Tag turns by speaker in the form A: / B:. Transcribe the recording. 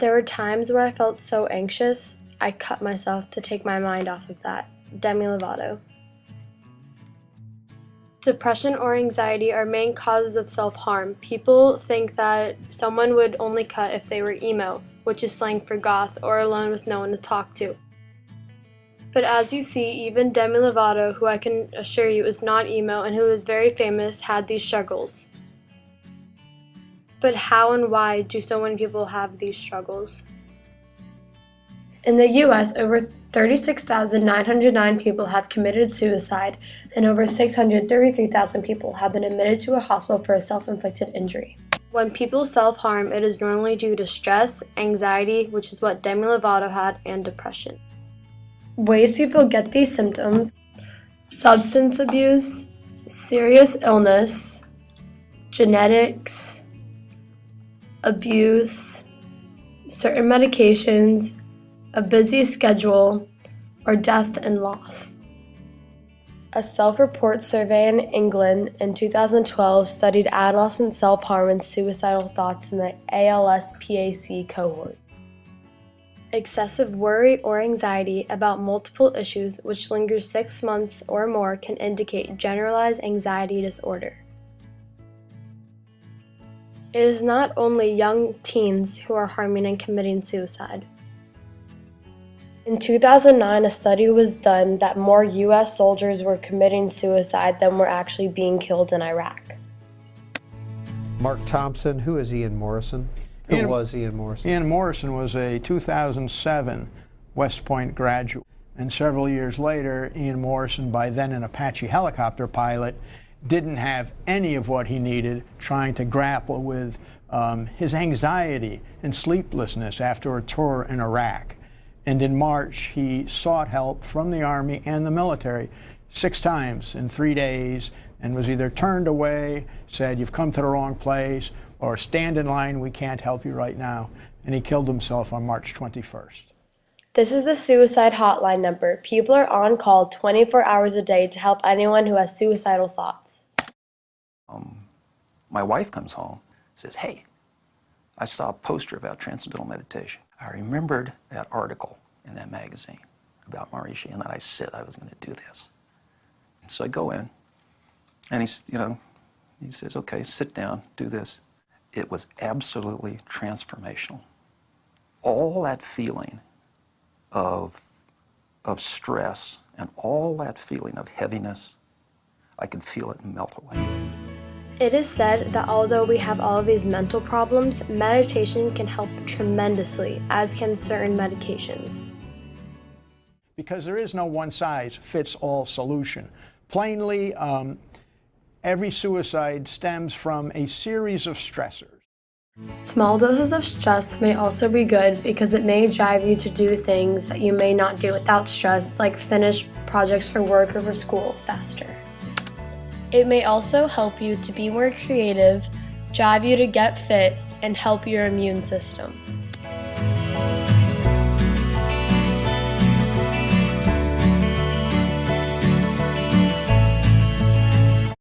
A: There were times where I felt so anxious, I cut myself to take my mind off of that. Demi Lovato. Depression or anxiety are main causes of self-harm. People think that someone would only cut if they were emo, which is slang for goth or alone with no one to talk to. But as you see, even Demi Lovato, who I can assure you is not emo and who is very famous, had these struggles. But how and why do so many people have these struggles? In the US, over 36,909 people have committed suicide, and over 633,000 people have been admitted to a hospital for a self-inflicted injury. When people self-harm, it is normally due to stress, anxiety, which is what Demi Lovato had, and depression. Ways people get these symptoms: substance abuse, serious illness, genetics, abuse, certain medications, a busy schedule, or death and loss. A self-report survey in England in 2012 studied adolescent self-harm and suicidal thoughts in the ALS-PAC cohort. Excessive worry or anxiety about multiple issues which lingers 6 months or more can indicate generalized anxiety disorder. It is not only young teens who are harming and committing suicide. In 2009, a study was done that more U.S. soldiers were committing suicide than were actually being killed in Iraq.
B: Mark Thompson, who is Ian Morrison? Who was Ian Morrison?
C: Ian Morrison was a 2007 West Point graduate. And several years later, Ian Morrison, by then an Apache helicopter pilot, didn't have any of what he needed trying to grapple with his anxiety and sleeplessness after a tour in Iraq. And in March, he sought help from the Army and the military 6 times in 3 days and was either turned away, said, "You've come to the wrong place," or "Stand in line, we can't help you right now." And he killed himself on March 21st.
A: This is the suicide hotline number. People are on call 24 hours a day to help anyone who has suicidal thoughts.
D: My wife comes home, says, "Hey, I saw a poster about transcendental meditation. I remembered that article in that magazine about Maharishi, and that I said I was going to do this." And so I go in, and he says, "Okay, sit down, do this." It was absolutely transformational. All that feeling of stress and all that feeling of heaviness, I could feel it melt away.
A: It is said that although we have all of these mental problems, meditation can help tremendously, as can certain medications.
C: Because there is no one-size-fits-all solution. Plainly, every suicide stems from a series of stressors.
A: Small doses of stress may also be good because it may drive you to do things that you may not do without stress, like finish projects for work or for school faster. It may also help you to be more creative, drive you to get fit, and help your immune system.